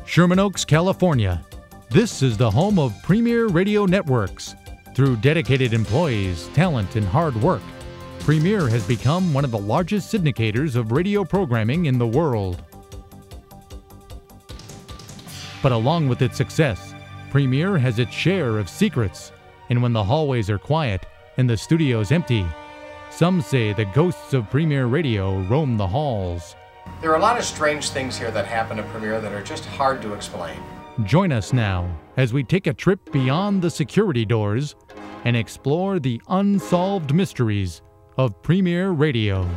Sherman Oaks, California. This is the home of Premier Radio Networks. Through dedicated employees, talent, and hard work, Premier has become one of the largest syndicators of radio programming in the world. But along with its success, Premier has its share of secrets, and when the hallways are quiet and the studios empty, some say the ghosts of Premier Radio roam the halls. There are a lot of strange things here that happen at Premier that are just hard to explain. Join us now as we take a trip beyond the security doors and explore the unsolved mysteries of Premier Radio.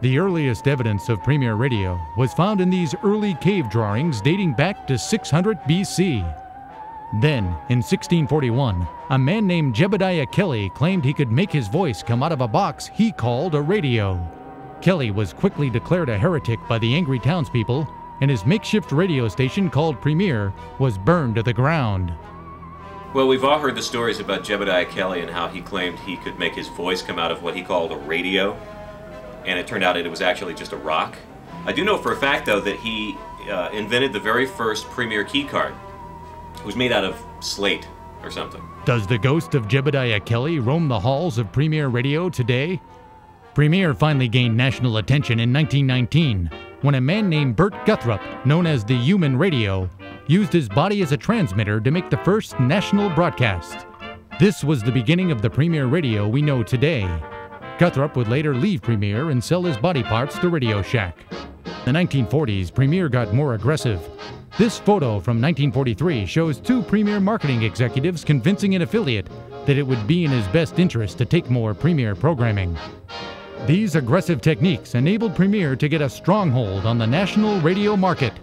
The earliest evidence of Premier Radio was found in these early cave drawings dating back to 600 BC. Then, in 1641, a man named Jebediah Kelly claimed he could make his voice come out of a box he called a radio. Kelly was quickly declared a heretic by the angry townspeople, and his makeshift radio station called Premier was burned to the ground. Well, we've all heard the stories about Jebediah Kelly and how he claimed he could make his voice come out of what he called a radio, and it turned out it was actually just a rock. I do know for a fact, though, that he invented the very first Premier key card. It was made out of slate or something. Does the ghost of Jebediah Kelly roam the halls of Premier Radio today? Premier finally gained national attention in 1919 when a man named Bert Guthrop, known as the Human Radio, used his body as a transmitter to make the first national broadcast. This was the beginning of the Premier Radio we know today. Guthrop would later leave Premier and sell his body parts to Radio Shack. In the 1940s, Premier got more aggressive. This photo from 1943 shows two Premier marketing executives convincing an affiliate that it would be in his best interest to take more Premier programming. These aggressive techniques enabled Premier to get a stronghold on the national radio market.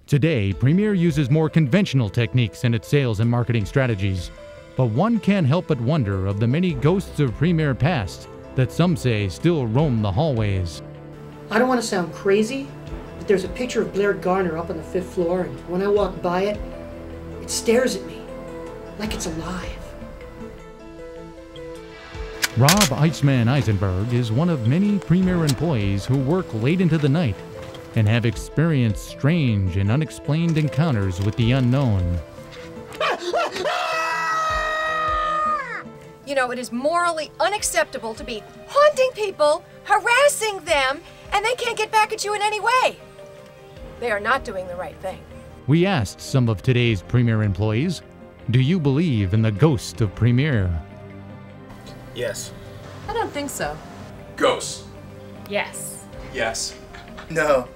Today, Premier uses more conventional techniques in its sales and marketing strategies, but one can't help but wonder of the many ghosts of Premier past that some say still roam the hallways. I don't want to sound crazy, but there's a picture of Blair Gardner up on the 5th floor, and when I walk by it, it stares at me like it's alive. Rob Eichmann Eisenberg is one of many Premier employees who work late into the night and have experienced strange and unexplained encounters with the unknown. You know, it is morally unacceptable to be haunting people, harassing them, and they can't get back at you in any way. They are not doing the right thing. We asked some of today's Premier employees, do you believe in the ghost of Premier? Yes. I don't think so. Ghosts. Yes. Yes. No.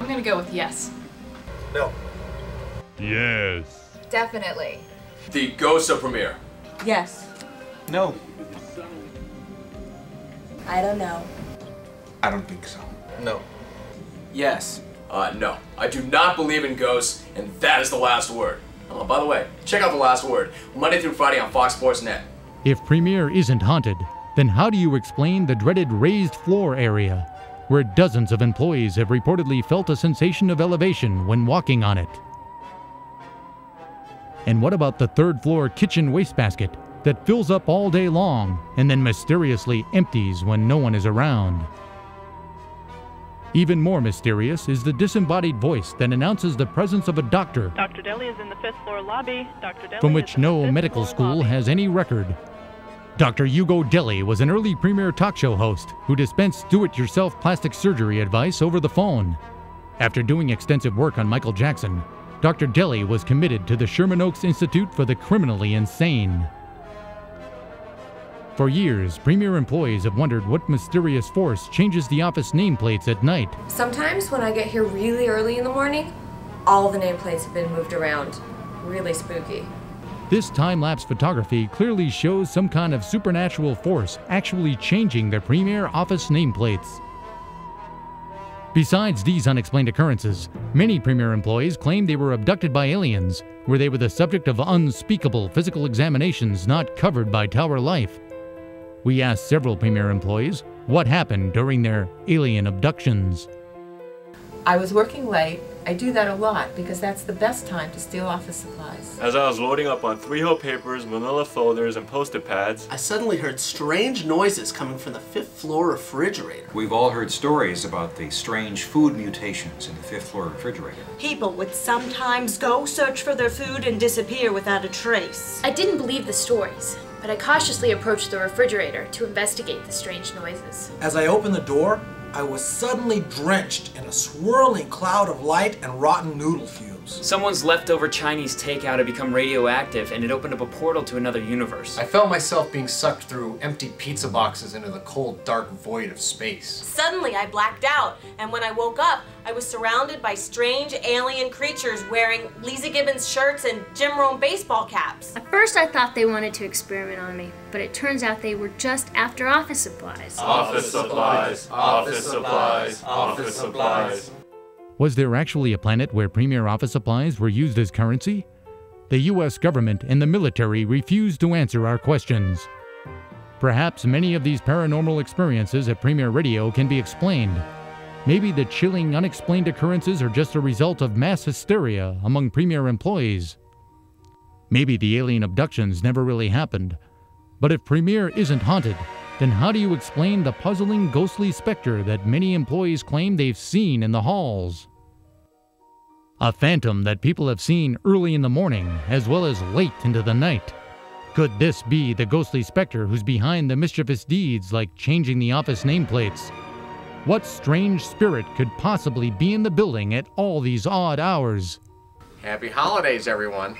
I'm gonna go with yes. No. Yes. Definitely. The ghost of Premier. Yes. No. I don't know. I don't think so. No. Yes. No. I do not believe in ghosts, and that is the last word. Oh, by the way, check out The Last Word, Monday through Friday on Fox Sports Net. If Premier isn't haunted, then how do you explain the dreaded raised floor area, where dozens of employees have reportedly felt a sensation of elevation when walking on it? And what about the 3rd floor kitchen wastebasket that fills up all day long and then mysteriously empties when no one is around? Even more mysterious is the disembodied voice that announces the presence of a doctor. Dr. Deli is in the 5th floor lobby. Dr. Deli From which no medical school has any record. Dr. Hugo Deli was an early Premier talk show host who dispensed do-it-yourself plastic surgery advice over the phone. After doing extensive work on Michael Jackson, Dr. Deli was committed to the Sherman Oaks Institute for the Criminally Insane. For years, Premier employees have wondered what mysterious force changes the office nameplates at night. Sometimes when I get here really early in the morning, all the nameplates have been moved around. Really spooky. This time-lapse photography clearly shows some kind of supernatural force actually changing the Premier office nameplates. Besides these unexplained occurrences, many Premier employees claim they were abducted by aliens, where they were the subject of unspeakable physical examinations not covered by Tower Life. We asked several Premier employees what happened during their alien abductions. I was working late. I do that a lot because that's the best time to steal office supplies. As I was loading up on 3-hole papers, manila folders, and post-it pads, I suddenly heard strange noises coming from the 5th floor refrigerator. We've all heard stories about the strange food mutations in the 5th floor refrigerator. People would sometimes go search for their food and disappear without a trace. I didn't believe the stories, but I cautiously approached the refrigerator to investigate the strange noises. As I opened the door, I was suddenly drenched in a swirling cloud of light and rotten noodle fumes. Someone's leftover Chinese takeout had become radioactive, and it opened up a portal to another universe. I felt myself being sucked through empty pizza boxes into the cold, dark void of space. Suddenly, I blacked out, and when I woke up, I was surrounded by strange alien creatures wearing Lisa Gibbons shirts and Jim Rome baseball caps. At first, I thought they wanted to experiment on me, but it turns out they were just after office supplies. Office supplies, office supplies, office supplies. Was there actually a planet where Premier office supplies were used as currency? The US government and the military refused to answer our questions. Perhaps many of these paranormal experiences at Premier Radio can be explained. Maybe the chilling, unexplained occurrences are just a result of mass hysteria among Premier employees. Maybe the alien abductions never really happened. But if Premier isn't haunted, then how do you explain the puzzling ghostly specter that many employees claim they've seen in the halls? A phantom that people have seen early in the morning as well as late into the night. Could this be the ghostly specter who's behind the mischievous deeds like changing the office nameplates? What strange spirit could possibly be in the building at all these odd hours? Happy holidays, everyone.